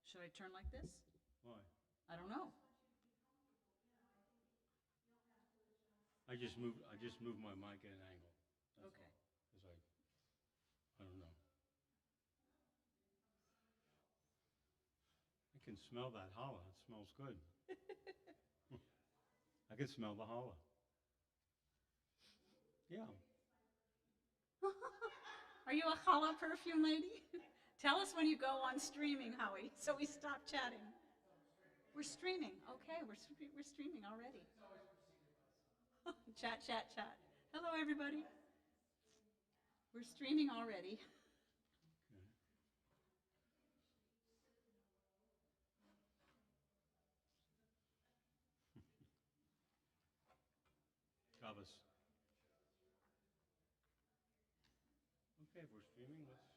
Should I turn like this? Why? I don't know. I just moved my mic at an angle. That's Okay. Because I don't know. I can smell that challah. It smells good. I can smell the challah. Yeah. Are you a challah perfume lady? Tell us when you go on streaming, Howie, so we stop chatting. We're streaming. Okay, we're streaming already. Chat, chat, chat. Hello, everybody. We're streaming already. Okay. Shabbos. Okay, if we're streaming, let's go.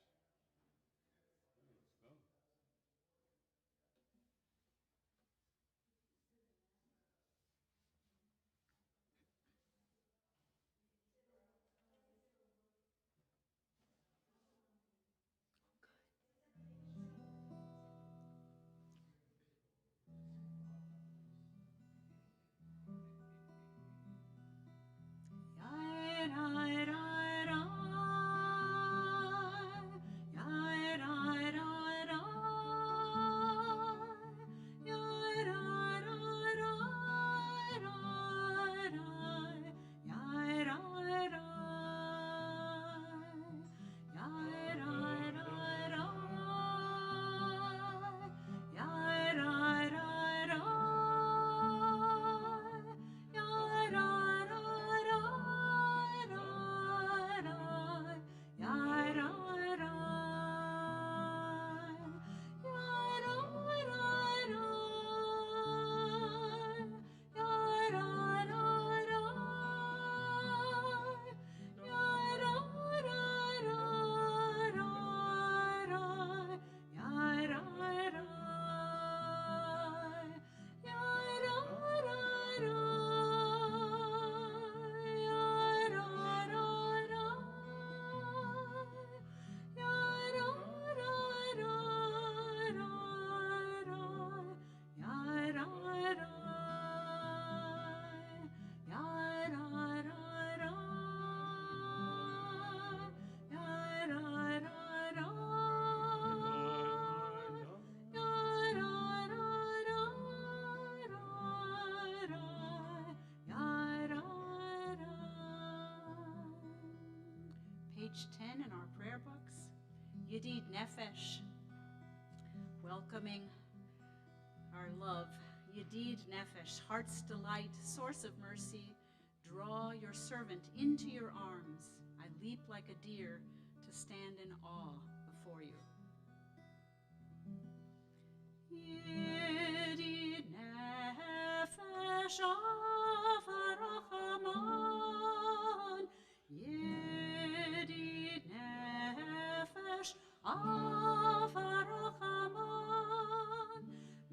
Page 10 in our prayer books, Yedid Nefesh, welcoming our love. Yedid Nefesh, heart's delight, source of mercy, draw your servant into your arms. I leap like a deer to stand in awe before you. Yedid Nefesh Avarachaman, Yedid Nefesh Avarachaman,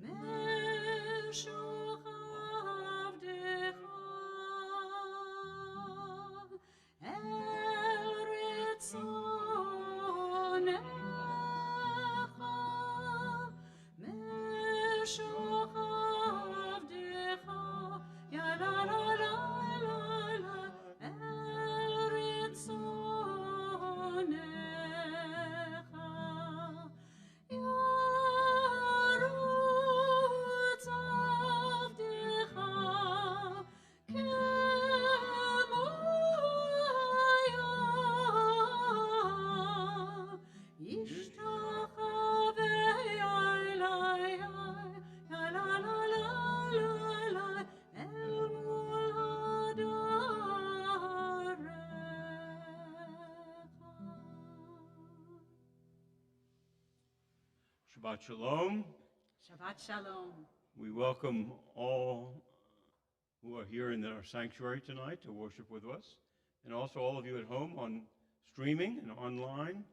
Meshuch Avdecha El Ritzonecha, Meshuch Avdecha, Ya la la la la la, El Ritzonecha, Yarutz Avdecha, Kemoya, Ishtachavei Elaya, Ya la la la la la, El mul hadarecha. Shabbat Shalom. Shabbat Shalom. We welcome all who are here in our sanctuary tonight to worship with us, and also all of you at home on streaming and online.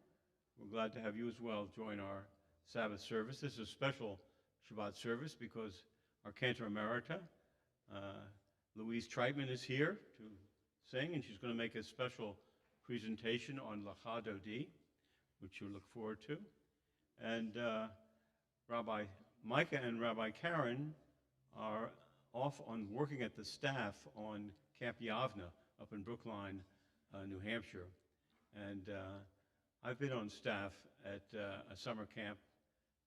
We're glad to have you as well join our Sabbath service. This is a special Shabbat service because our cantor emerita, Louise Treitman, is here to sing, and she's going to make a special presentation on Lecha Dodi, which you'll look forward to. And Rabbi Micah and Rabbi Karen are off on working at the staff on Camp Yavna up in Brookline, New Hampshire. And I've been on staff at a summer camp,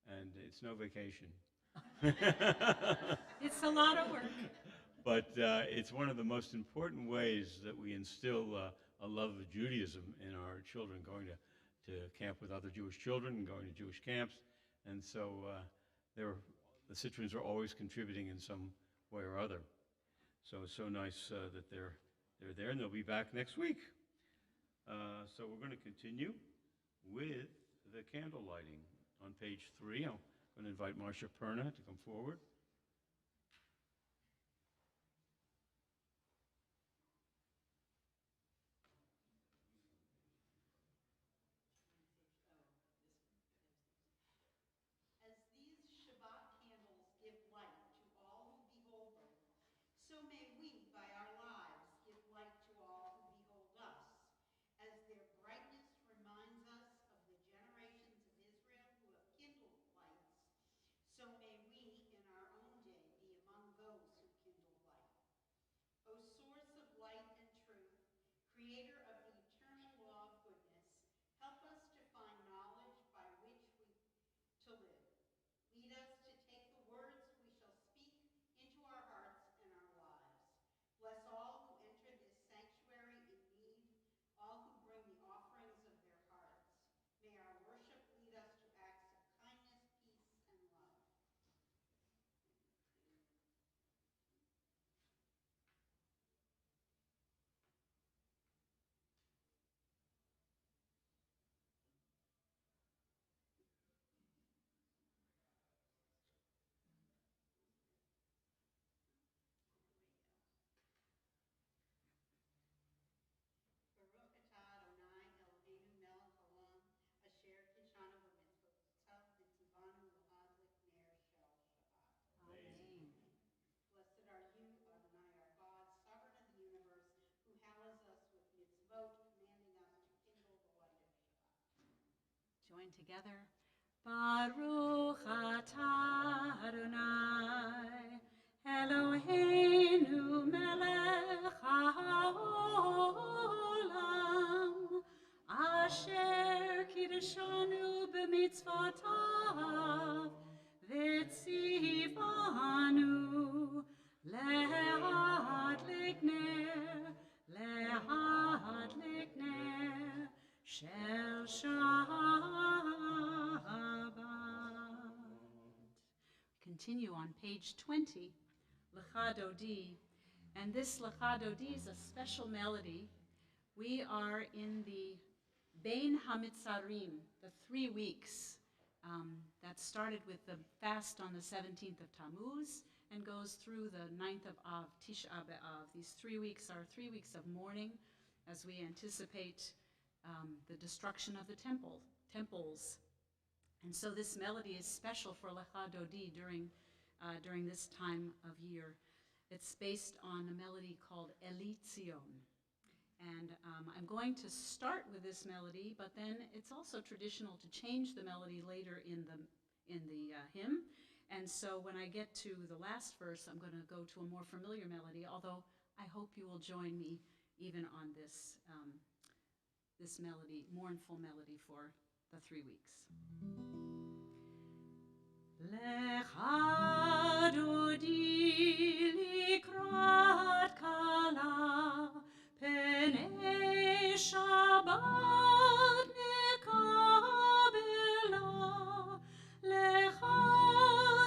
and it's no vacation. It's a lot of work. But it's one of the most important ways that we instill a love of Judaism in our children, going to camp with other Jewish children and going to Jewish camps. And so the Citroens are always contributing in some way or other. So it's so nice that they're there, and they'll be back next week. So we're going to continue with the candle lighting on page 3. I'm going to invite Marcia Perna to come forward. As these Shabbat candles give light to all who behold them, so may we, by our lives, give light to all who behold us, as their brightness reminds us of the generations of Israel who have kindled lights, so may we in our own day be among those who kindle light. O source of light and truth, creator of the eternal law of goodness, help us to find knowledge by which we to live. Lead us to take the words we shall speak into our hearts and our lives. Bless all who enter this sanctuary in need, all who bring the offerings of their hearts. May our worship lead us to acts of kindness, peace, and love. Baruch atah Adonai Eloheinu melech haolam, asher kidshanu b'mitzvotav v'tzivanu lahadlik ner shel Shabbat. Amen. Blessed are you, Adonai, our God, sovereign of the universe, who hallows us with mitzvot, commanding us to kindle the light of Shabbat. Join together. Baruch atah Adonai Eloheinu melech haolam asher kiddushanu b'mitzvotav v'tzivanu le'adlik ner shel Shabbat. Continue on page 20, Lecha Dodi. And this Lecha Dodi is a special melody. We are in the Bein HaMitzarim, the 3 weeks that started with the fast on the 17th of Tammuz and goes through the 9th of Av, Tisha B'Av. These 3 weeks are 3 weeks of mourning as we anticipate the destruction of the temples. And so this melody is special for Lecha Dodi during this time of year. It's based on a melody called Eli Tzion. And I'm going to start with this melody, but then it's also traditional to change the melody later in the hymn. And so when I get to the last verse, I'm going to go to a more familiar melody, although I hope you will join me even on this melody, mournful melody for the 3 weeks. Lecha Dodi likrat kala penei Shabbat nekabela. Lecha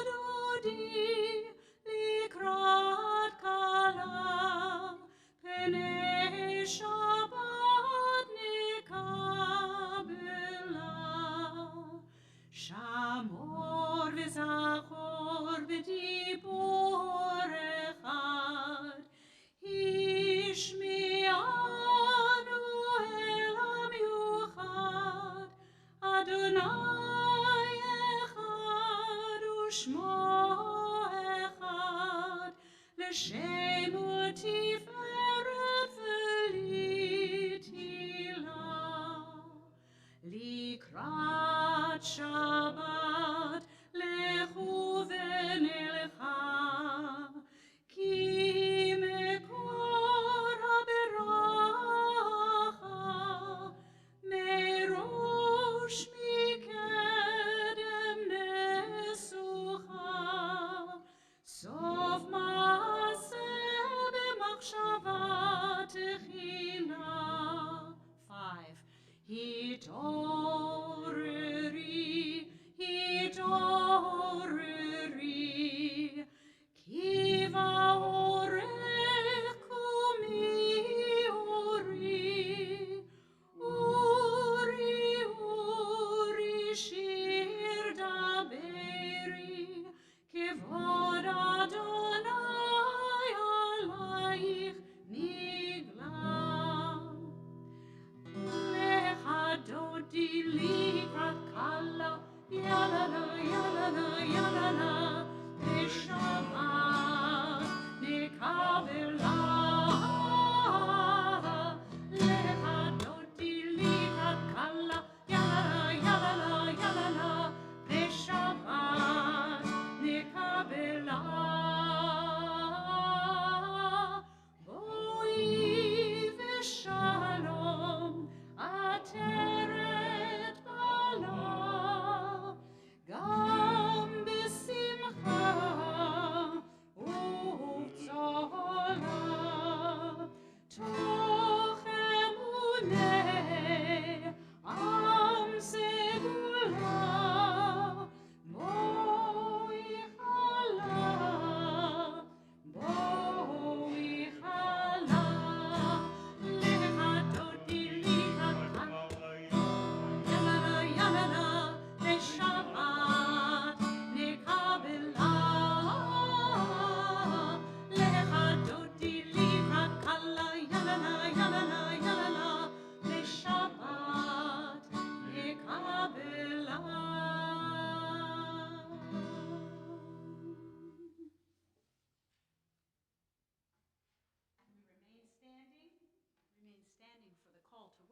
Dodi likrat kala penei Shabbat nekabela. Shamor v'zachor v'dibor echad, Ishmi'anu el hamiuchad, Adonai echad u'shmo echad, l'shem u'tiferet v'litila. Likrat Shabbat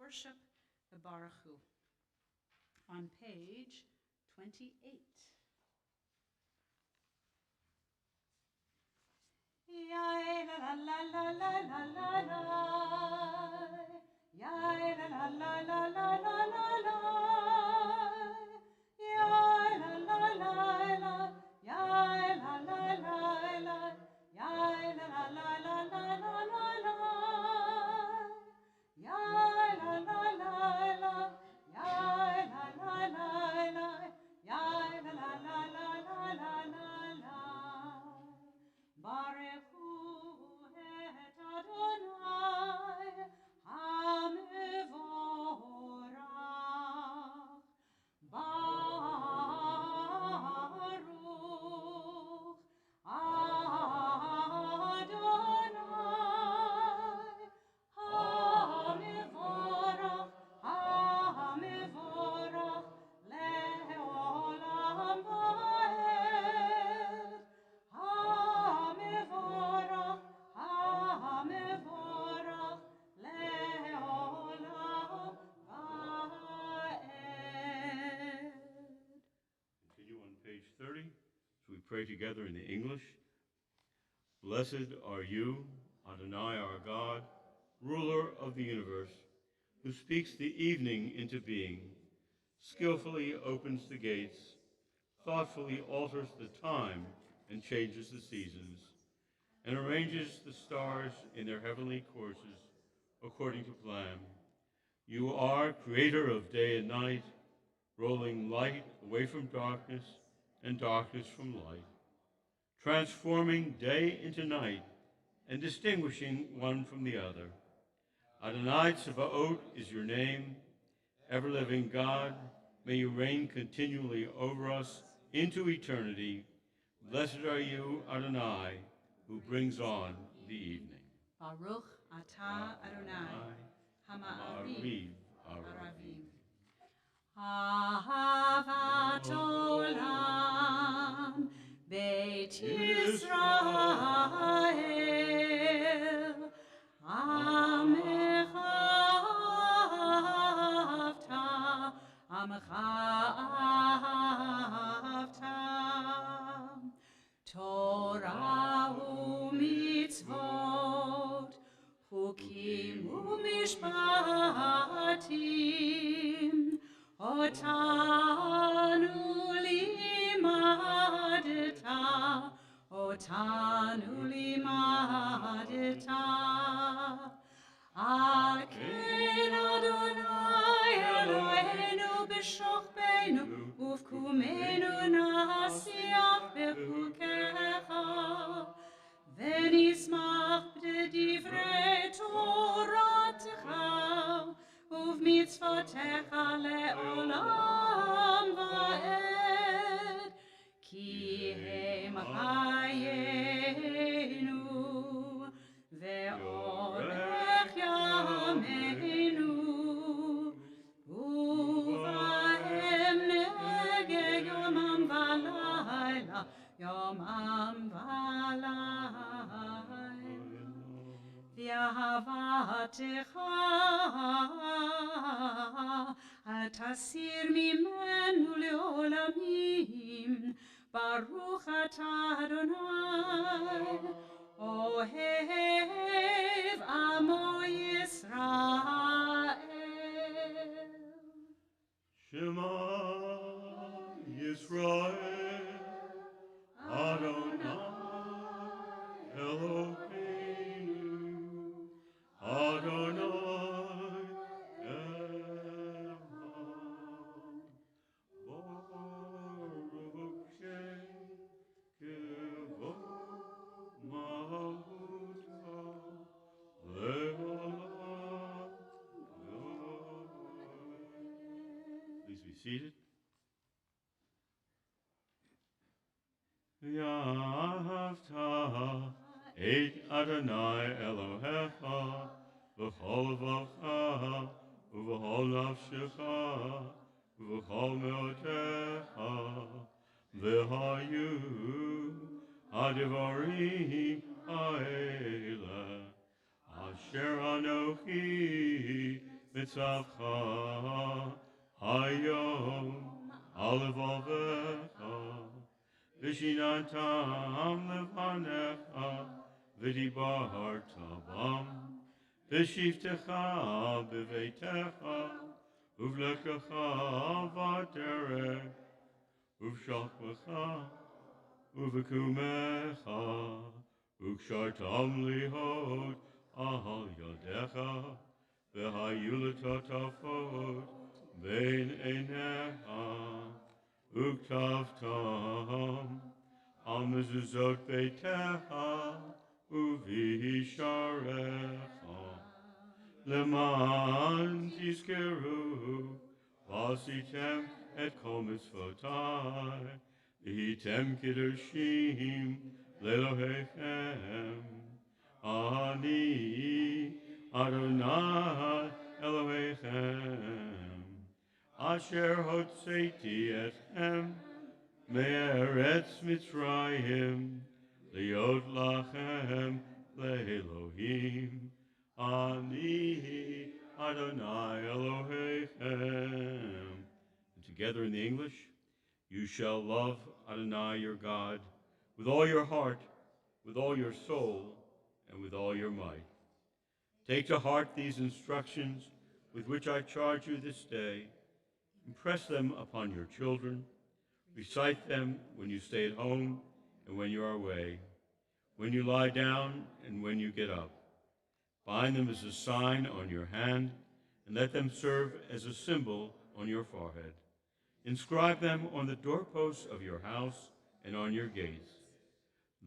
worship the Baruch Hu. On page 28. Ya la la la la la la la. Ya la la la la la la la. Ya la la la la. Ya la la la la. Ya la la la la la la la. Ya la la la la. Ya la la la la. Ya la la la la la la la. Baruch Hu et Adonai Hamevorach. Baruch Adonai Hamevorach, Hamevorach le'olam va'ed. Hamevorach, Hamevorach le'olam va'ed. Continue on page 30 as we pray together in the English. Blessed are you, Adonai our God, ruler of the universe, who speaks the evening into being, skillfully opens the gates, thoughtfully alters the time and changes the seasons, and arranges the stars in their heavenly courses according to plan. You are creator of day and night, rolling light away from darkness and darkness from light, transforming day into night and distinguishing one from the other. Adonai Tzevaot is your name. Ever-living God, may you reign continually over us into eternity. Blessed are you, Adonai, who brings on the evening. Baruch atah Adonai, Hama'ariv Aravim. Ahavat olam, Beit Yisrael, Amecha avta, Amecha avta. Torah u'mitzvot, Chukim u'mishpatim, Otanu limadeta, Otanu limadeta. Aken Adonai Eloheinu b'shochbeinu, ufkumenu nasiach bechukecha, v'nismach b'divrei Toratecha, uv'mitzvotecha le'olam va'ed, ki hem chayenu ve'orech yameinu, uvahem nege yomam v'layla, yomam v'layla. V'ahavatecha tasir mimenu le'olamim, Baruch atah Adonai, Ohev Amo Yisrael. Shema Yisrael, Adonai Eloheinu, Adonai Echad. Baruch Shem Kevod Mahuta Le'olam Va'ed. Please be seated. V'ahavta et Adonai Elohecha v'chol levacha u'v'chol nafshecha u'v'chol me'otecha v'hayu hadivarim ha'ele asher anochi Mitzavcha hayom alevavecha Vishinantam levanecha Vidibarta bam Vishivtecha beveitecha Uvlekecha vaderech Uvshachmecha Uvekumecha Ukshartam lihot Ahal yadecha V'hayulatotafot Bein einecha Uktavtam Al mezuzot beitecha Uvisharecha Leman tizkeru Vasitem et kol mitzvotai V'hitem kiddushim Lelohechem Ani Adonai Elohechem Asher hotzeiti etchem Me'eretz Mitzrayim Liot lachem leElohim Ani Adonai Elohechem. And together in the English, you shall love Adonai your God with all your heart, with all your soul, and with all your might. Take to heart these instructions with which I charge you this day. Impress them upon your children. Recite them when you stay at home and when you are away, when you lie down and when you get up. Bind them as a sign on your hand, and let them serve as a symbol on your forehead. Inscribe them on the doorposts of your house and on your gates.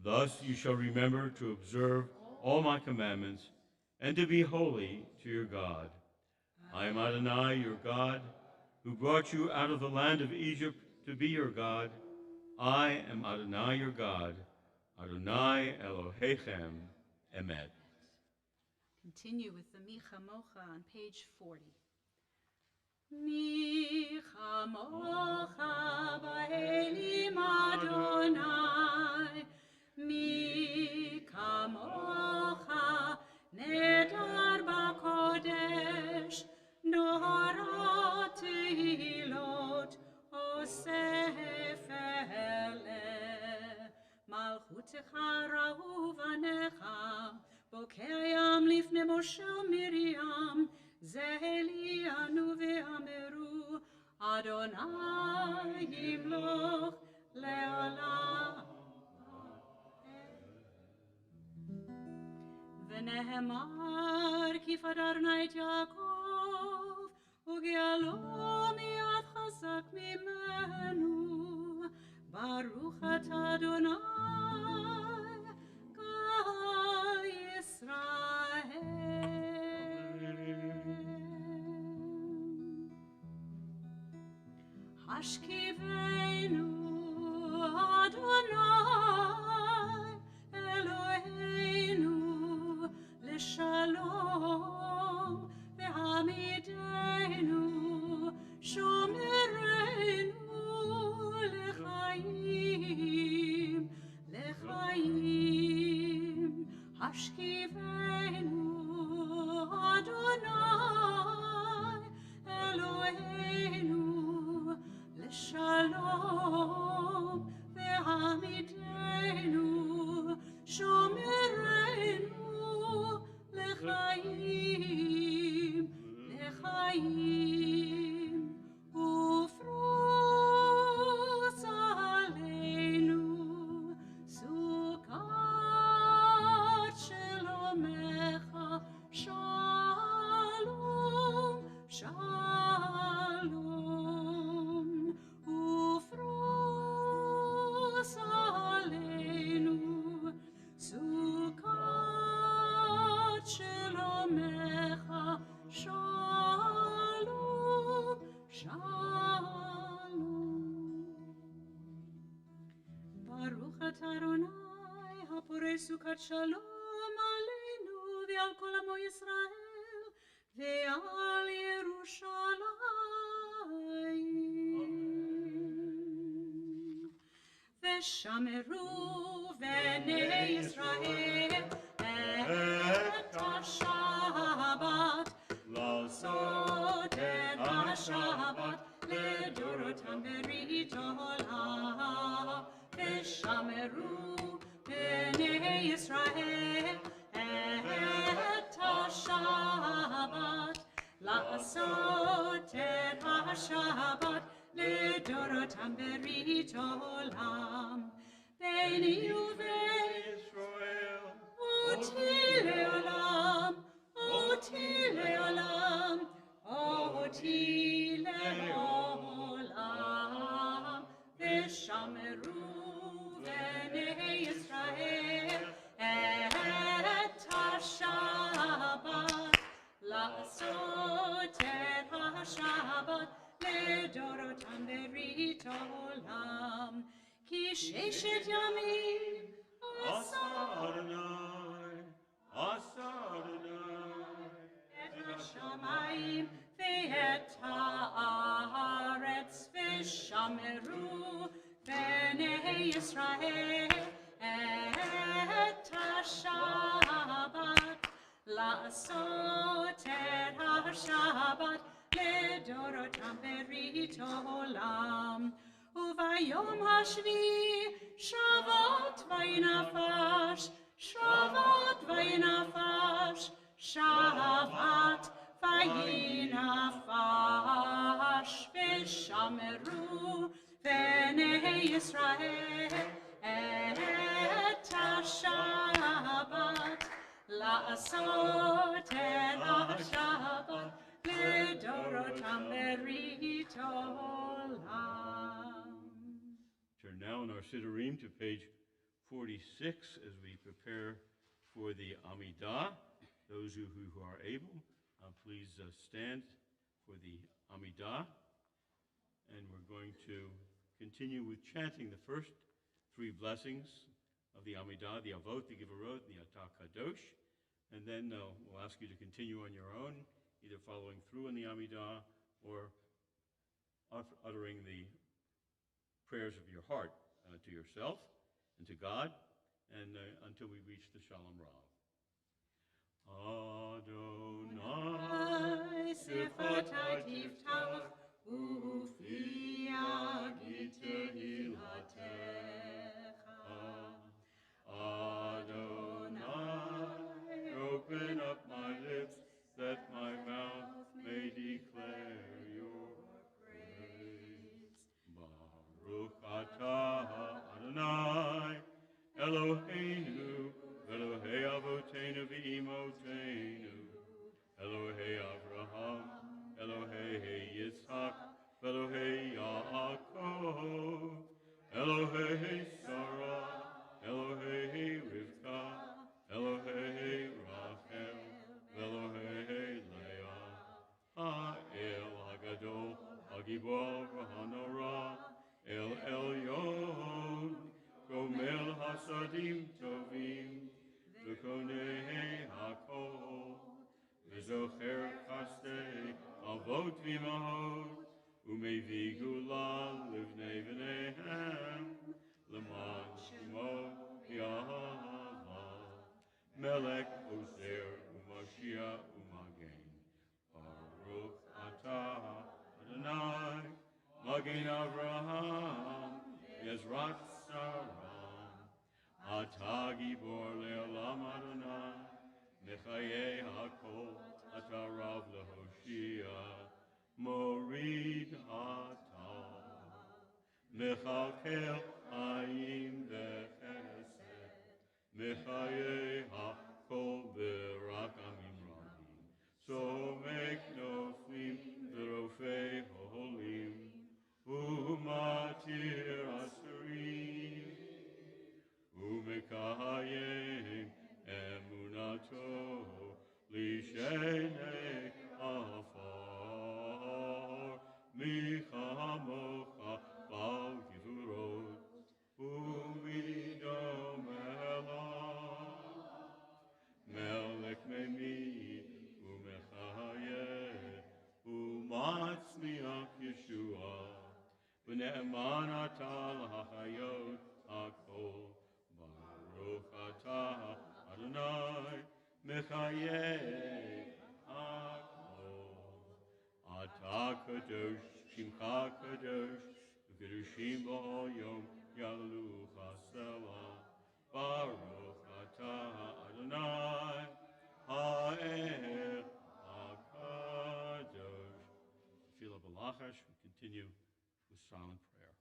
Thus you shall remember to observe all my commandments and to be holy to your God. I am Adonai, your God, who brought you out of the land of Egypt to be your God. I am Adonai, your God, Adonai Elohechem, Emet. Continue with the Micha Mocha on page 40. Micha Mocha ba'elim Adonai, Micha Mocha nedar ba'kodesh, Nora tehilot osefele, Malchutecha ra'u vanecha, Bokeyam lifne Moshe Miriam, Zehelianu ve'ameru, Adonai yimloch le'olam. V'nehemar kifad Adonai et Yaakov, ugealo miyad chazak mimenu, Baruch ata Adonai, Gal Yisrael. Hashkivenu Adonai Eloheinu l'shalom ve'hamidenu shomerenu l'chaim Hashkivenu Adonai Eloheinu l'shalom ve'hamidenu shomerenu l'chaim ufros aleinu sukat shelomecha shalom shalom ufros aleinu sukat shelomecha shalom shalom Baruch ata Adonai haporei sukat shalom aleinu ve'al kol amo Yisrael ve'al Yerushalayim ve'shameru v'nei Yisrael et ha-Shabbat לעשות Dorotam berit olam, Veshameru bnei Yisrael et ha-Shabbat, La'asot et ha-Shabbat, Lidorotam berit olam, Beni uvein Israel, Oti leolam, Oti leolam, Oti leolam, Veshameru bnei Yisrael et ha-Shabbat, La'asot et ha-Shabbat, Lidorotam berit olam, Ki sheshet yamim, Asa Adonai, Asa Adonai, et hashamayim ve'et haaretz v'shameru b'nei Yisrael et ha-Shabbat, la'asot et ha-Shabbat לדורותם ברית עולם. וביום השביעי שבת וינפש, שבת וינפש, שבת וינפש, ושמרו בני ישראל את השבת, לעשות את השבת לדורותם ברית עולם. Turn now in our Siddurim to page 46 as we prepare for the Amidah. Those who are able, please stand for the Amidah. And we're going to continue with chanting the first three blessings of the Amidah, the Avot, the Givorot, the Atah Kadosh. And then we'll ask you to continue on your own, either following through in the Amidah or uttering the prayers of your heart to yourself and to God, and until we reach the Shalom Rav. Adonai sifatai tiftach ufi yagid tehilatecha. Adonai, open up my lips that my mouth may declare your praise. Baruch atah Adonai, Eloheinu, Elohei Avoteinu v'Imoteinu, Elohei Avraham, Elohei Yitzhak, Elohei Yaakov, Elohei Sarah, Elohei Rivka, Elohei Rachel, Elohei Leah, Ha'el HaGadol, HaGibor HaNorah, El Elyon, Gomel Hasadim Tovim, V'konei HaKol, V'zocher Chastei Avot V'imahot, U'mevi Gula Livnei V'neihem, L'man Shemo Yahava, Melech Ozer U'Mashiach U'Magen, Baruch atah Adonai, Magen Avraham, Yezrat Saram, Atah Gibor Le'olam Adonai, Mechayei HaKol, Atah Rav Lehoshia, Morid Atah, Mechakel Hayim Bechesed, Mechayei HaKol B'Rakamim Rabim, so make no flim V'rofei Holim, Umatir Asurim, Umekayim Emunato, Lishenei Afar, Michamocha Bal Givurot, Umidom Elah, Melech Memid, Umechayeh, Umatzmiach Yeshua, V'ne'eman atah l'hachayot hakol, Baruch atah Adonai, Mechayeh hakol. Atah kadosh, Shimcha kadosh, Kedushim bo yom yalucha selah. Baruch atah Adonai ha'el hakadosh. Tefillah b'lachash. We continue with silent prayer.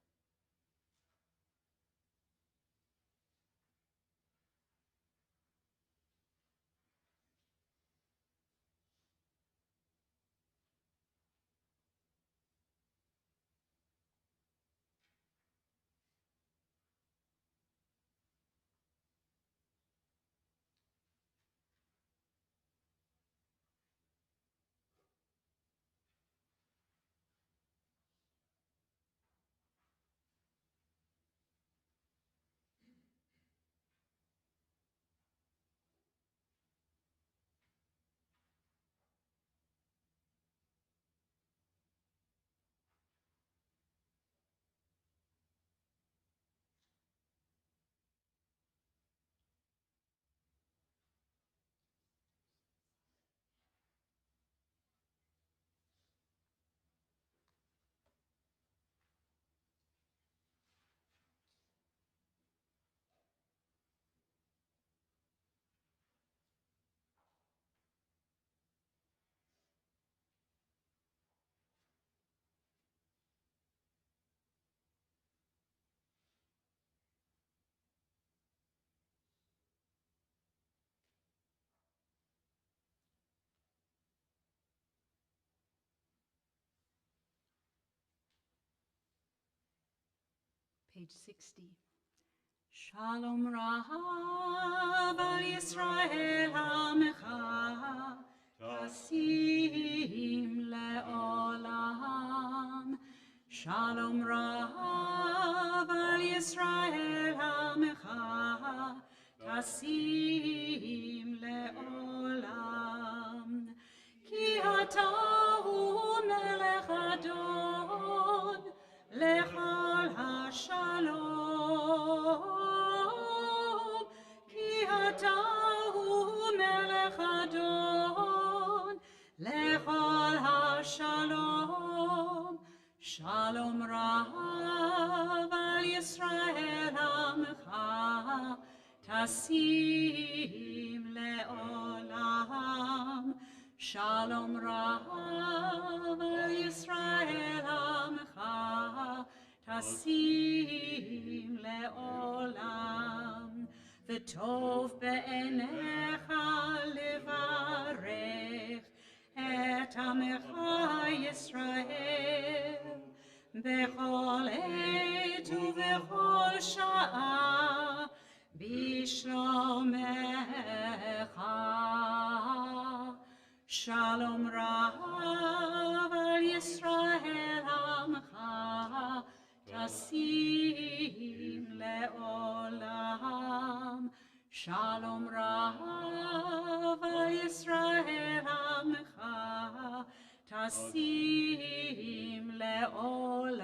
Page 60. Shalom Rahav al Yisrael Hamecha Tasim le'olam. Shalom Rahav al Yisrael Hamecha Tasim le'olam. Ki atahu melech adon lechol hashalom. Ki atahu melech adon lechol hashalom. Shalom rahav al Yisrael amcha tasim le'olam. Shalom rahav al Yisrael amcha tasim le'olam. V'tov be'enecha levarech et amecha Yisrael bechol עת ובכל שעה בשלומך. Shalom rahav al Yisrael amcha tasim le'olam. Shalom rahav al Yisrael amcha tasim le'olam.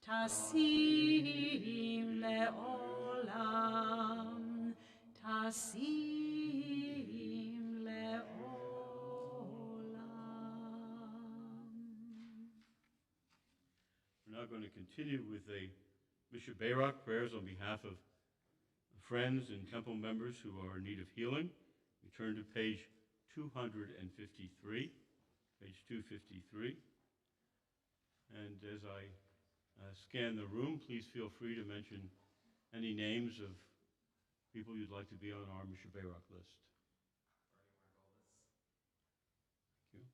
Tasim le'olam. Tasim le'olam. We're now going to continue with a Mishnah Barak prayers on behalf of friends and temple members who are in need of healing. We turn to page 253. Page 253. And as I scan the room, please feel free to mention any names of people you'd like to be on our Mishnah Barak list. Thank you.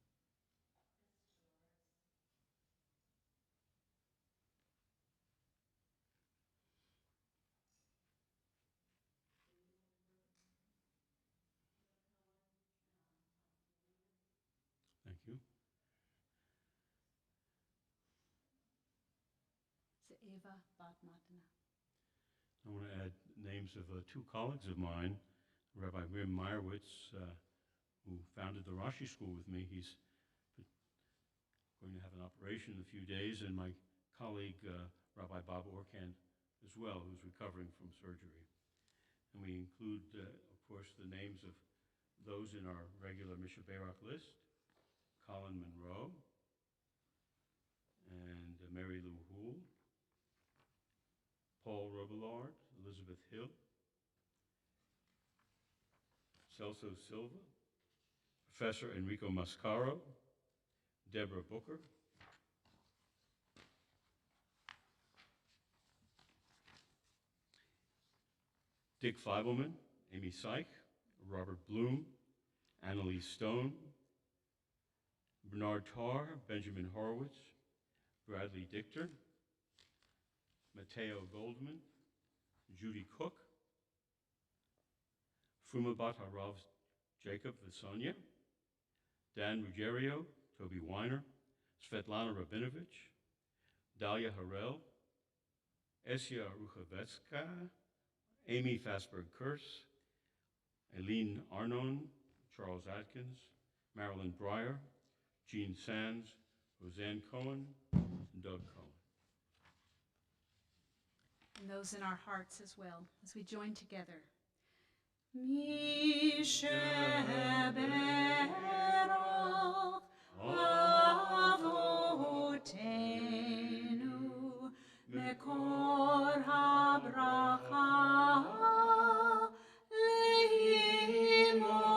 Thank you. Eva Bat Matna. I want to add names of two colleagues of mine, Rabbi Wim Meyerowitz, who founded the Rashi School with me. He's going to have an operation in a few days, and my colleague, Rabbi Bob Orkan, as well, who's recovering from surgery. And we include, of course, the names of those in our regular Mishnah Barak list, Colin Monroe, and Mary Lou Houle, Paul Robillard, Elizabeth Hill, Celso Silva, Professor Enrico Mascaro, Deborah Booker, Dick Feibelman, Amy Syke, Robert Bloom, Annalise Stone, Bernard Tarr, Benjamin Horowitz, Bradley Dichter, Matteo Goldman, Judy Cook, Frumabat Harav Jacob Visonia, Dan Ruggiero, Toby Weiner, Svetlana Rabinovich, Dalia Harel, Esya Ruchavetska, Amy Fasberg-Kurse, Eileen Arnon, Charles Atkins, Marilyn Breyer, Jean Sands, Roseanne Cohen, and Doug Cohen. And those in our hearts as well, as we join together. Mi sheberach avotenu mekor habracha leimotenu.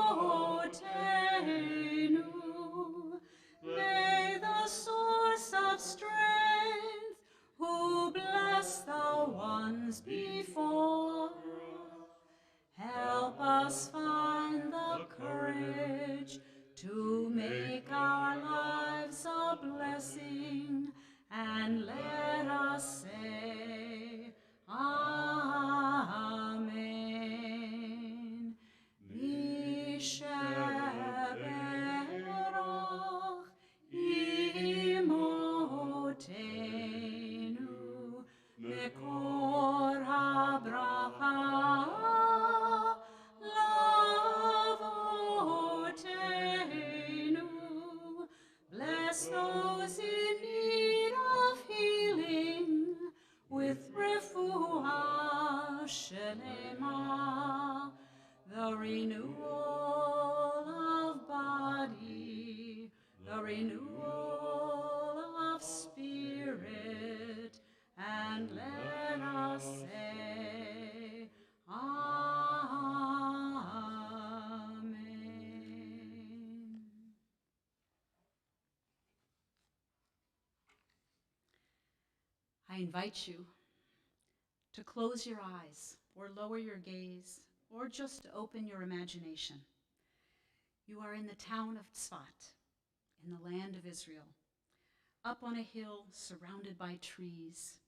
May the source of strength, who bless the ones before, help us find the courage to make our lives a blessing, and let us say, Amen. Misheberach imotenu mekor habracha lavotenu. Bless those in need of healing with refuah shelema, the renewal of body, the renewal of spirit, and let us say, Amen. I invite you to close your eyes or lower your gaze or just open your imagination. You are in the town of Tzfat, in the land of Israel, up on a hill surrounded by trees,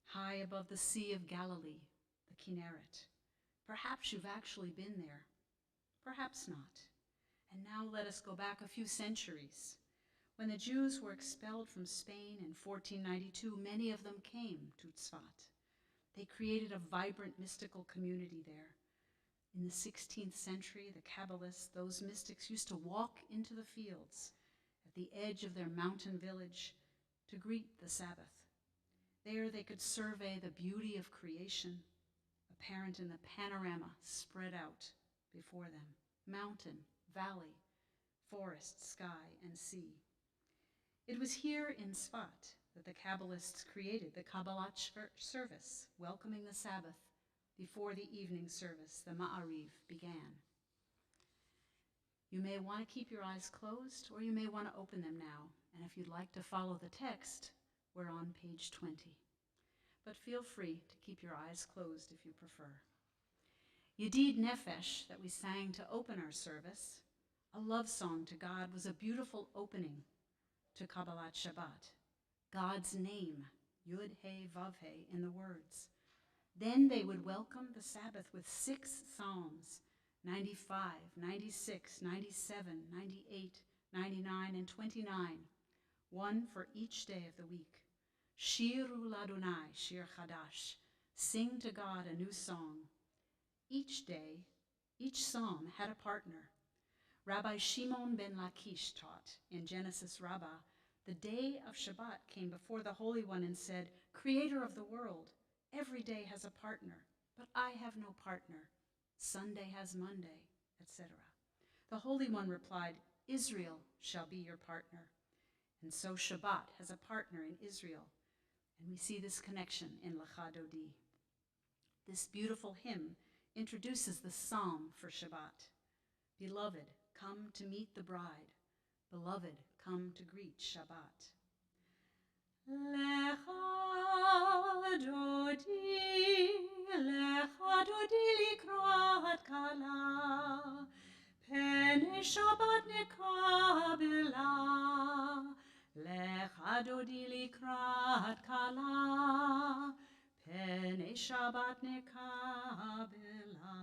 high above the Sea of Galilee, the Kinneret. Perhaps you've actually been there, perhaps not. And now let us go back a few centuries. When the Jews were expelled from Spain in 1492, many of them came to Tzfat. They created a vibrant mystical community there. In the 16th century, the Kabbalists, those mystics, used to walk into the fields at the edge of their mountain village to greet the Sabbath. There they could survey the beauty of creation, apparent in the panorama spread out before them: mountain, valley, forest, sky, and sea. It was here in Tzfat that the Kabbalists created the Shabbat Service, welcoming the Sabbath before the evening service, the Ma'ariv, began. You may want to keep your eyes closed, or you may want to open them now. And if you'd like to follow the text, we're on page 20. But feel free to keep your eyes closed if you prefer. Yedid Nefesh, that we sang to open our service, a love song to God, was a beautiful opening to Kabbalat Shabbat. God's name, Yud He Vav He, in the words. Then they would welcome the Sabbath with 6 psalms, 95, 96, 97, 98, 99, and 29, one for each day of the week. Shiru Ladonai, Shir Chadash, sing to God a new song. Each day, each psalm had a partner. Rabbi Shimon ben Lakish taught in Genesis Rabbah, the day of Shabbat came before the Holy One and said, Creator of the world, every day has a partner, but I have no partner. Sunday has Monday, etc. The Holy One replied, Israel shall be your partner. And so Shabbat has a partner in Israel, And we see this connection in Lecha Dodi. This beautiful hymn introduces the psalm for Shabbat. Beloved, come to meet the bride. Beloved, come to greet Shabbat. Lecha Dodi likrat kala, pene Shabbat nekabela. Lecha Dodi likrat kala, pene Shabbat nekabela.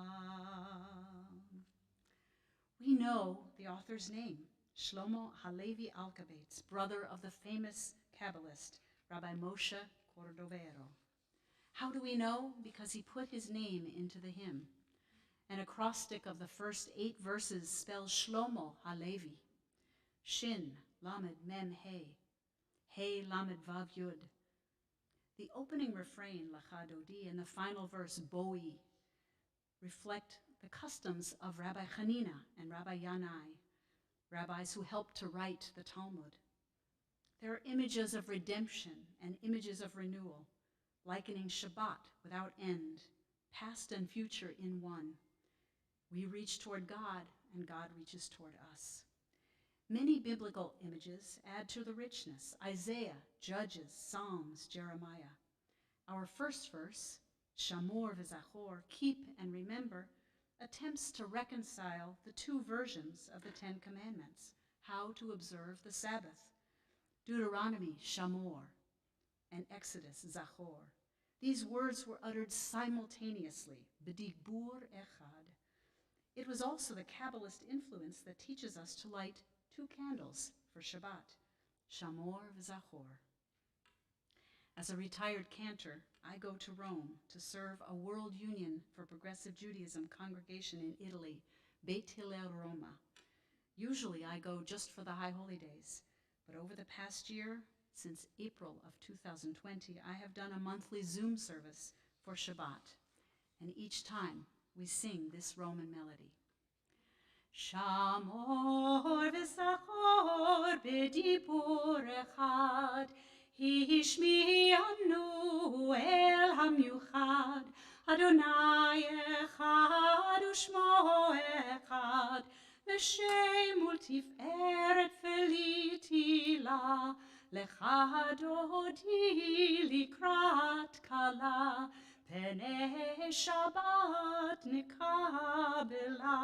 We know the author's name, Shlomo Halevi Alkabetz, brother of the famous Kabbalist, Rabbi Moshe Cordovero. How do we know? Because he put his name into the hymn. An acrostic of the first 8 verses spells Shlomo Halevi. Shin, Lamed, Mem, He. He, Lamed, Vav, Yud. The opening refrain, Lecha Dodi, and the final verse, Boi, reflect the customs of Rabbi Hanina and Rabbi Yanai, rabbis who helped to write the Talmud. There are images of redemption and images of renewal, likening Shabbat without end, past and future in one. We reach toward God, and God reaches toward us. Many biblical images add to the richness: Isaiah, Judges, Psalms, Jeremiah. Our first verse, Shamor v'Zachor, keep and remember, attempts to reconcile the 2 versions of the 10 Commandments, how to observe the Sabbath. Deuteronomy, Shamor, and Exodus, Zachor. These words were uttered simultaneously, b'dibbur echad. It was also the Kabbalist influence that teaches us to light 2 candles for Shabbat, Shamor v'Zachor. As a retired cantor, I go to Rome to serve a World Union for Progressive Judaism congregation in Italy, Beit Hillel Roma. Usually I go just for the High Holy Days, but over the past year, since April of 2020, I have done a monthly Zoom service for Shabbat, and each time we sing this Roman melody. Shamor v'Zachor b'dibbur echad, Hishmi'anu el hamiuchad, Adonai echad u'shmo echad, L'shem u'tiferet v'litila, Lecha Dodi likrat kala, Penei Shabbat nekabela,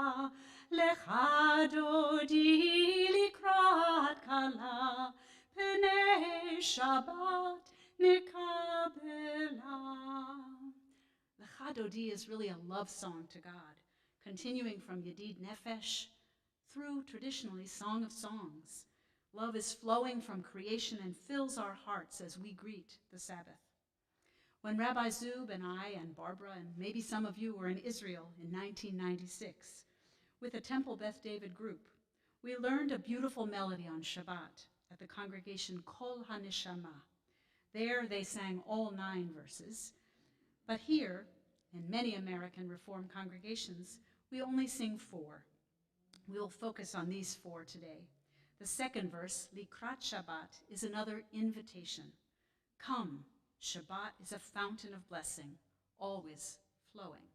Lecha Dodi likrat kala, Penei Shabbat nekabela. Lecha Dodi is really a love song to God, continuing from Yedid Nefesh through traditionally Song of Songs. Love is flowing from creation and fills our hearts as we greet the Sabbath. When Rabbi Zub and I and Barbara and maybe some of you were in Israel in 1996 with the Temple Beth David group, we learned a beautiful melody on Shabbat at the congregation Kol HaNeshama. There they sang all 9 verses, but here, in many American Reformed congregations, we only sing 4. We will focus on these 4 today. The second verse, Likrat Shabbat, is another invitation. Come, Shabbat is a fountain of blessing, always flowing.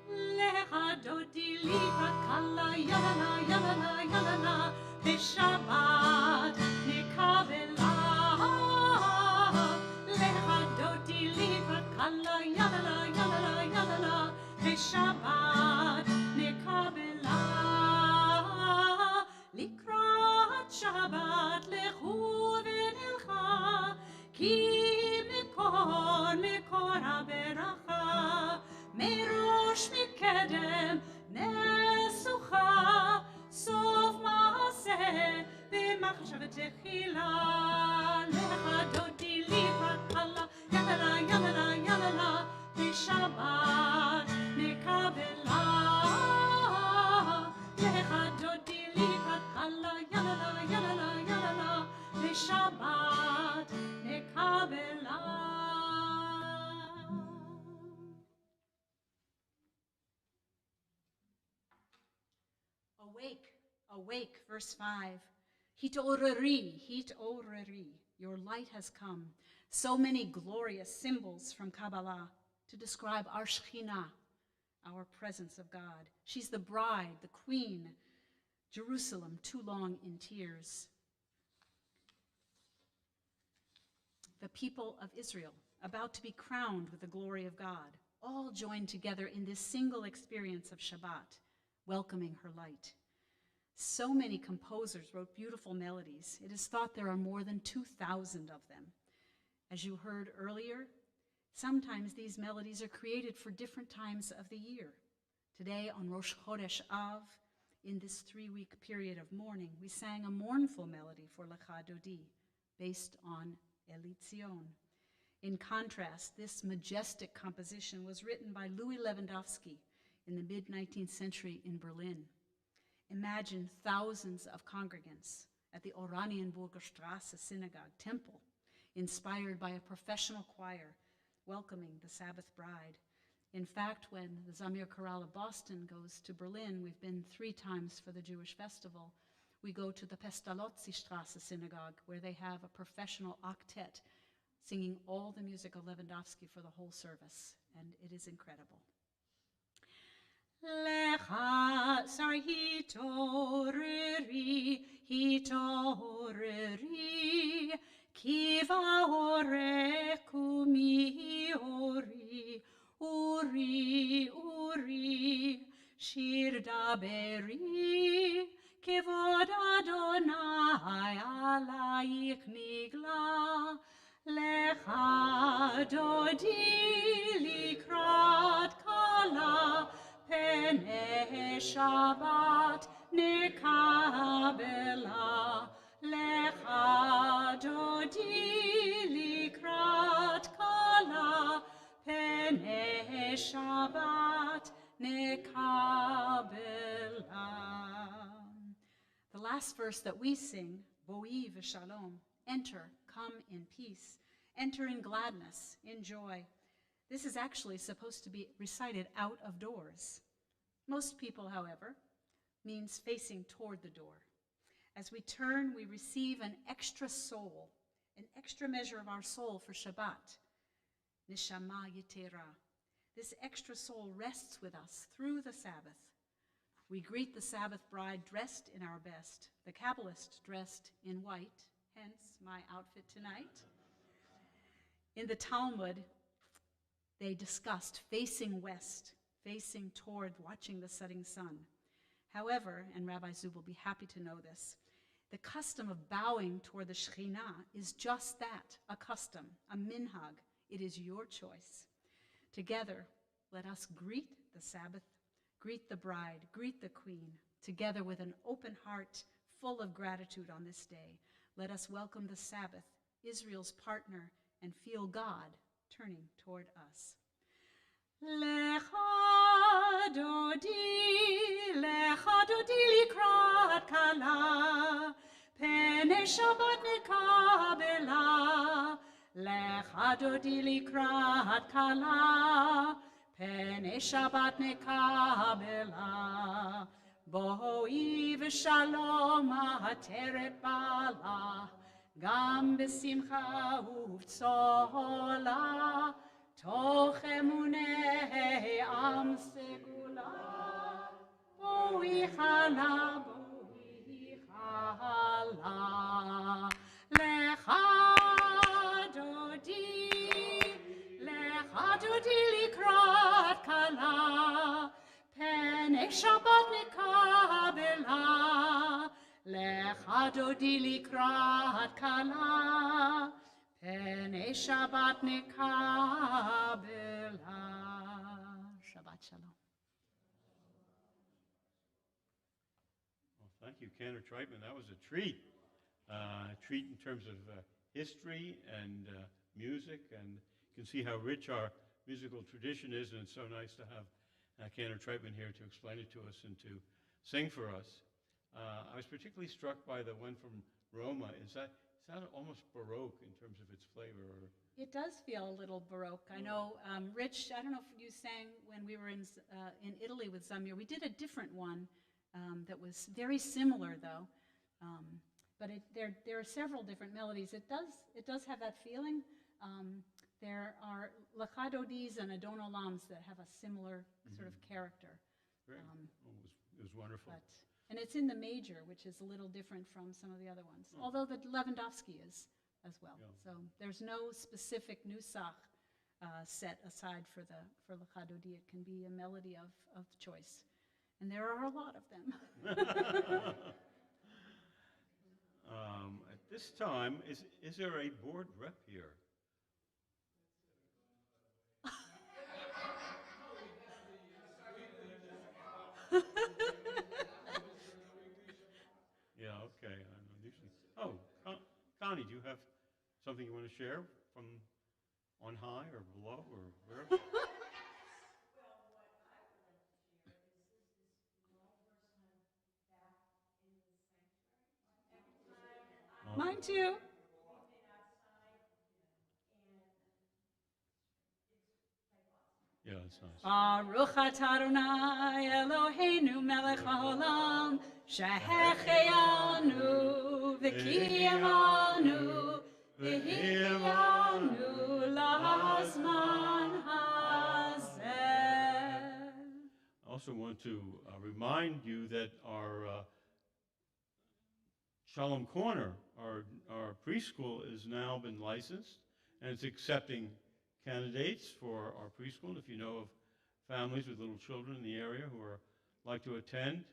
Lecha Dodi likrat kala, yalala, yalala, yalala, b'Shabbat nekabela. Lecha Dodi likrat kala, yalala, yalala, yalala, b'Shabbat nekabela. Likrat Shabbat lechu v'nilcha, ki mikor haberacha, merosh mikadem nesucha, sof maaseh b'machshav techila. Lecha Dodi likrat kala, yalala, yalala, yalala, b'Shabbat nekabela. Lecha Dodi likrat kala, yalala, yalala, yalala, b'Shabbat nekabela. Awake, verse 5. Hitoreri, hitoreri, your light has come. So many glorious symbols from Kabbalah to describe our Shekhinah, our presence of God. She's the bride, the queen, Jerusalem, too long in tears. The people of Israel, about to be crowned with the glory of God, all joined together in this single experience of Shabbat, welcoming her light. So many composers wrote beautiful melodies. It is thought there are more than 2,000 of them. As you heard earlier, sometimes these melodies are created for different times of the year. Today on Rosh Chodesh Av, in this 3-week period of mourning, we sang a mournful melody for Lecha Dodi, based on Elitzion. In contrast, this majestic composition was written by Louis Lewandowski in the mid-19th century in Berlin. Imagine thousands of congregants at the Oranienburger Straße Synagogue Temple, inspired by a professional choir welcoming the Sabbath bride. In fact, when the Zamir Chorale of Boston goes to Berlin, we've been 3 times for the Jewish festival, we go to the Pestalozzi Straße Synagogue, where they have a professional octet singing all the music of Lewandowski for the whole service, and it is incredible. Hitoreri, hitoreri, kiva ore kumi ori, uri, uri, shir daberi, kevod Adonai alayich nigla, lecha dodi likrat kala, Pene Shabbat nekabela, lecha dodi likrat kala, Pene Shabbat nekabela. The last verse that we sing, Boi v'shalom, enter, come in peace, enter in gladness, in joy. This is actually supposed to be recited out of doors. Most people, however, means facing toward the door. As we turn, we receive an extra soul, an extra measure of our soul for Shabbat, Neshama Yetera. This extra soul rests with us through the Sabbath. We greet the Sabbath bride dressed in our best, the Kabbalist dressed in white, hence my outfit tonight. In the Talmud, they discussed facing west, facing toward watching the setting sun. However, and Rabbi Zub will be happy to know this, the custom of bowing toward the Shekhinah is just that, a custom, a minhag. It is your choice. Together, let us greet the Sabbath, greet the bride, greet the queen, together with an open heart full of gratitude on this day. Let us welcome the Sabbath, Israel's partner, and feel God turning toward us. Lecha dodi likrat kala, pene Shabbat nekabela. Lecha dodi likrat kala, pene Shabbat nekabela. Boi v'shalom ha'teret bala, gam b'simcha uv'tzola, toch emunei am segula. Boi chala, boi chala. Lecha dodi likrat kala, pene Shabbat nekabela, lecha dodi likrat kala, pene Shabbat nekabela. Shabbat shalom. Well, thank you, Cantor Treitman. That was a treat. A treat in terms of history and music, and you can see how rich our musical tradition is, and it's so nice to have Cantor Treitman here to explain it to us and to sing for us. I was particularly struck by the one from Roma. It sounded almost Baroque in terms of its flavor. It does feel a little Baroque. I know, Rich, I don't know if you sang when we were in Italy with Zamir. We did a different one that was very similar, though. But there are several different melodies. It does have that feeling. There are lachadodis and adonolams that have a similar sort of character. Great. It was wonderful. And it's in the major, which is a little different from some of the other ones, although the Lewandowski is as well. Yeah. So there's no specific nusach set aside for lachadodi. It can be a melody of choice. And there are a lot of them. At this time, is there a board rep here? Yeah, okay. Oh, Connie, do you have something you want to share from on high or below or wherever? Mine too. Yeah, it's nice. Baruch atah Adonai Eloheinu melech haolam shehecheyanu v'kiyanu v'hiyanu lahazman hazeh. I also want to remind you that our Shalom Corner, our preschool, has now been licensed, and it's accepting candidates for our preschool. If you know of families with little children in the area who are like to attend.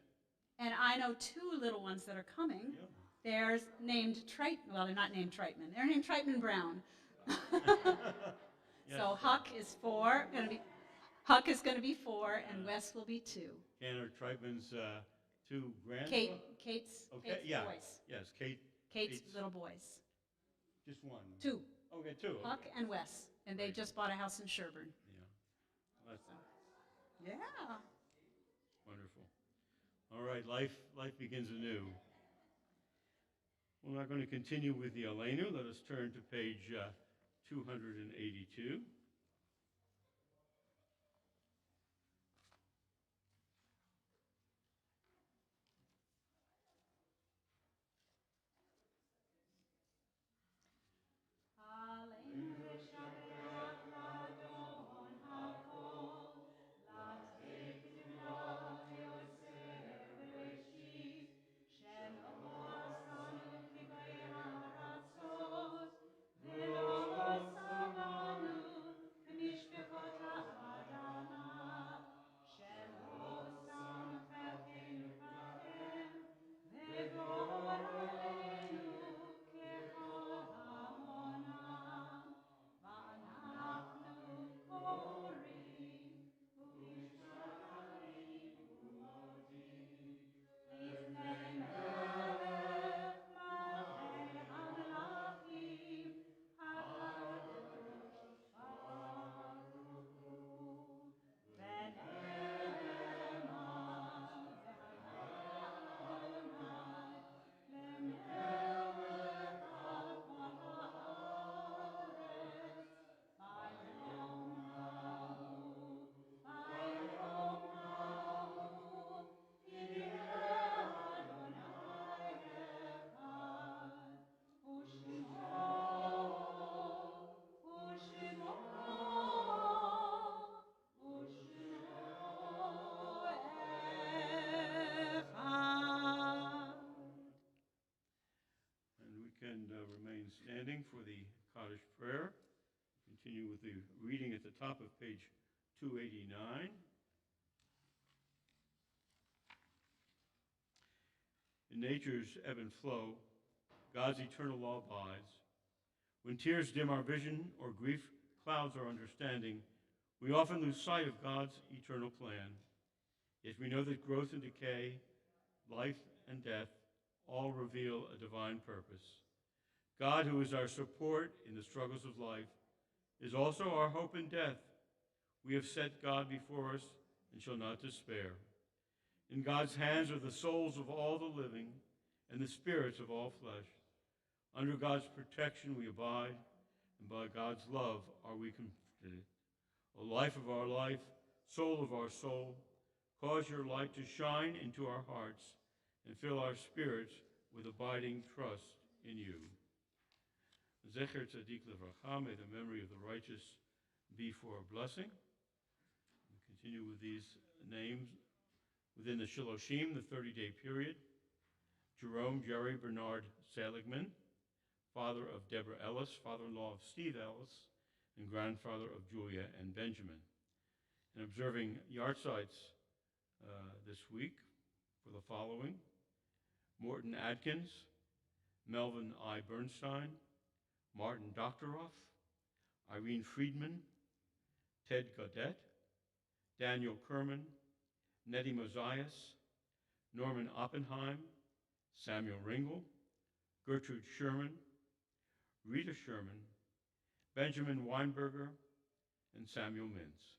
And I know two little ones that are coming. Yeah. They're named Treitman. Well, they're not named Treitman. They're named Treitman Brown. Yes. So Huck is 4. Huck is going to be 4, and Wes will be 2. Tanner Treitman's 2 grandsons. Kate's yeah. boys. Yes, Kate's little boys. Just one. 2. Okay, 2. Huck okay. and Wes. And they just bought a house in Sherburne. Yeah. That's Yeah. wonderful. All right, life begins anew. We're not going to continue with the Aleinu. Let us turn to page 282. Remain standing for the Kaddish prayer. Continue with the reading at the top of page 289. In nature's ebb and flow, God's eternal law abides. When tears dim our vision or grief clouds our understanding, we often lose sight of God's eternal plan. Yet we know that growth and decay, life and death, all reveal a divine purpose. God, who is our support in the struggles of life, is also our hope in death. We have set God before us and shall not despair. In God's hands are the souls of all the living and the spirits of all flesh. Under God's protection we abide, and by God's love are we comforted. O life of our life, soul of our soul, Cause your light to shine into our hearts and fill our spirits with abiding trust in you. Zecher Tzadik Levracha, may the memory of the righteous be for a blessing. We continue with these names within the Shiloshim, the 30-day period. Jerome Jerry Bernard Seligman, father of Deborah Ellis, father-in-law of Steve Ellis, and grandfather of Julia and Benjamin. And observing yahrzeits this week for the following: Morton Adkins, Melvin I. Bernstein, Martin Doctoroff, Irene Friedman, Ted Gaudette, Daniel Kerman, Nettie Mosias, Norman Oppenheim, Samuel Ringel, Gertrude Sherman, Rita Sherman, Benjamin Weinberger, and Samuel Mintz.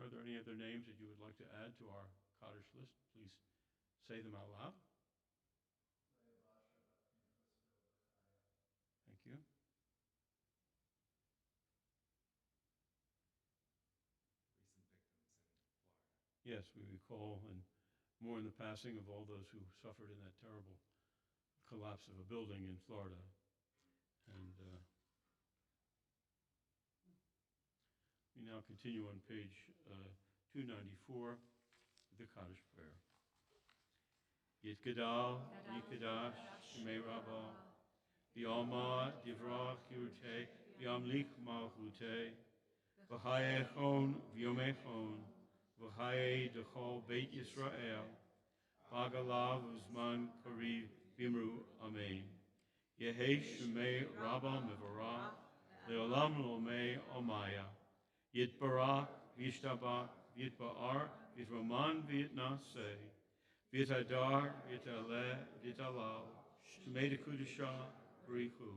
Are there any other names that you would like to add to our Kaddish list? Please say them out loud. Thank you. Yes, we recall and mourn the passing of all those who suffered in that terrible collapse of a building in Florida. And we now continue on page 294 with the Kaddish prayer. Yitgadal, Yikadash, Shemei Rabbah, B'yalma Divrach Yurte, B'yamlik Malchute, V'chayechon V'yomechon, V'chaye Dechol Beit Yisrael, V'agalav Uzman Kariv Bimru Amen. Yehi Shemei Rabbah Mevorach, Leolam Lomei Omaya, Yitbarach V'yishtabach V'yitba'ar V'yitroman V'yitnaseh, V'yitadar V'yitaleh V'yitalal, Shemei Dekudusha B'richu,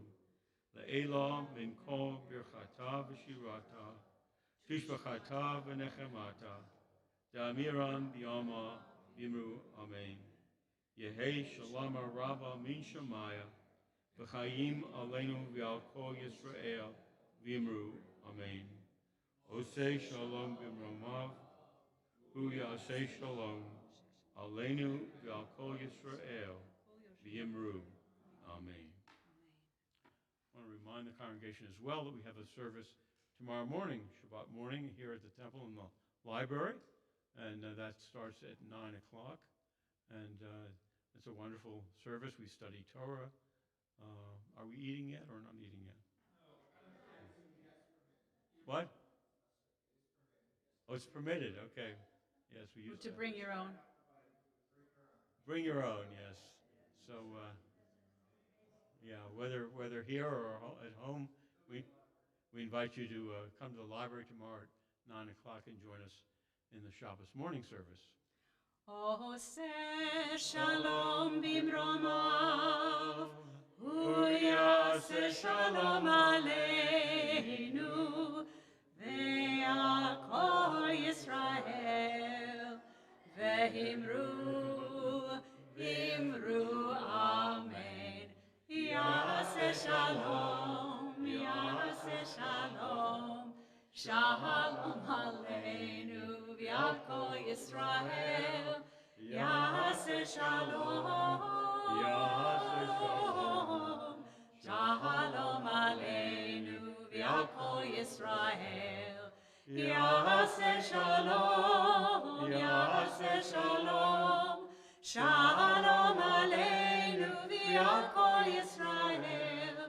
Le'elah Min Kol Birchata V'shirata, Tishbachata V'nechemata, Da'amiran B'yama B'imru Amen. Yehi Shalom Rabbah Min Shemaya, V'chayim Aleinu V'al Kol Yisrael V'imru Amen. Osei Shalom B'mromav, Hu Yaseh Shalom, Aleinu V'al Kol Yisrael V'imru Amen. I want to remind the congregation as well that we have a service tomorrow morning, Shabbat morning, here at the temple in the library, and that starts at 9 o'clock. And it's a wonderful service. We study Torah. Are we eating yet or not eating yet? What? Oh, it's permitted. Okay. Yes, we used to bring your own. Bring your own. Yes. So, yeah, whether here or at home, we invite you to come to the library tomorrow at 9 o'clock and join us in the Shabbos morning service. Oseh Shalom Bimromav, Hu Yaseh Shalom Aleinu, Ve'al Kol Yisrael, Ve'imru, Imru Amen. Yaseh Shalom, Yaseh Shalom, Shalom Aleinu, Ve'al Kol Yisrael, Yaseh Shalom, Shalom Aleinu, Ve'al Kol Yisrael, Yaseh Shalom, Yaseh Shalom, Shalom Aleinu, Ve'al Kol Yisrael,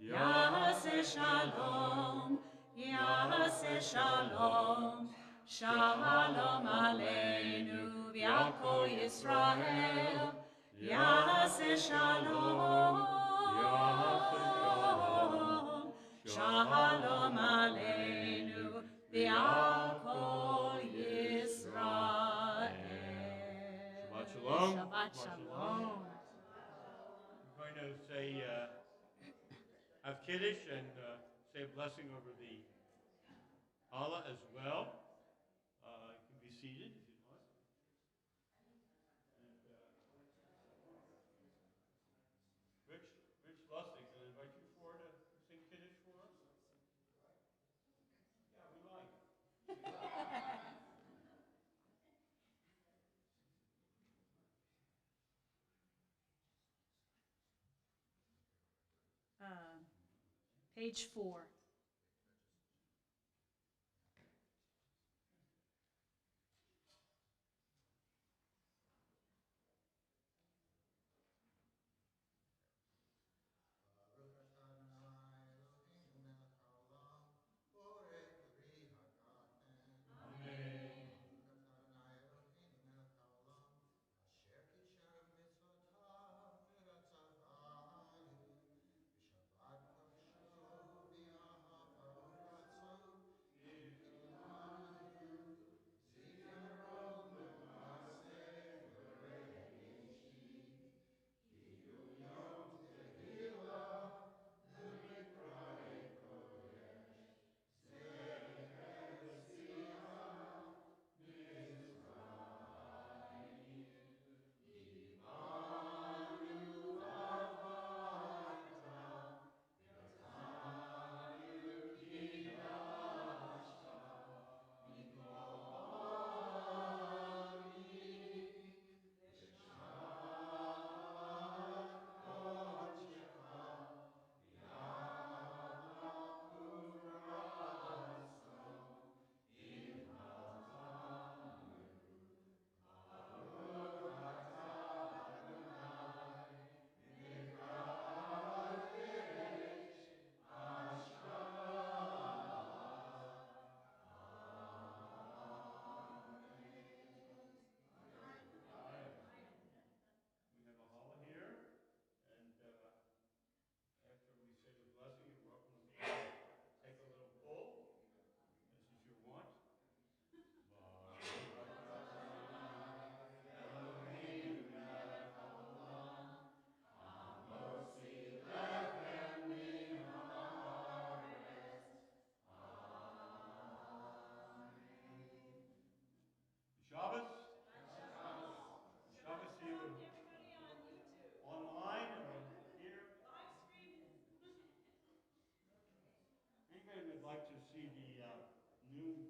Yaseh Shalom, Yaseh Shalom, Shalom Aleinu, Ve'al Kol Yisrael, Yaseh Shalom, Shalom Aleinu, Ve'al Kol Yisrael. Shabbat Shalom. Shabbat Shalom. We're going to say, have Kiddush and say a blessing over the Allah as well. You can be seated if you'd like. And Rich Lustig, can I invite you forward to sing Kiddush for us? Yeah, we like. Page 4.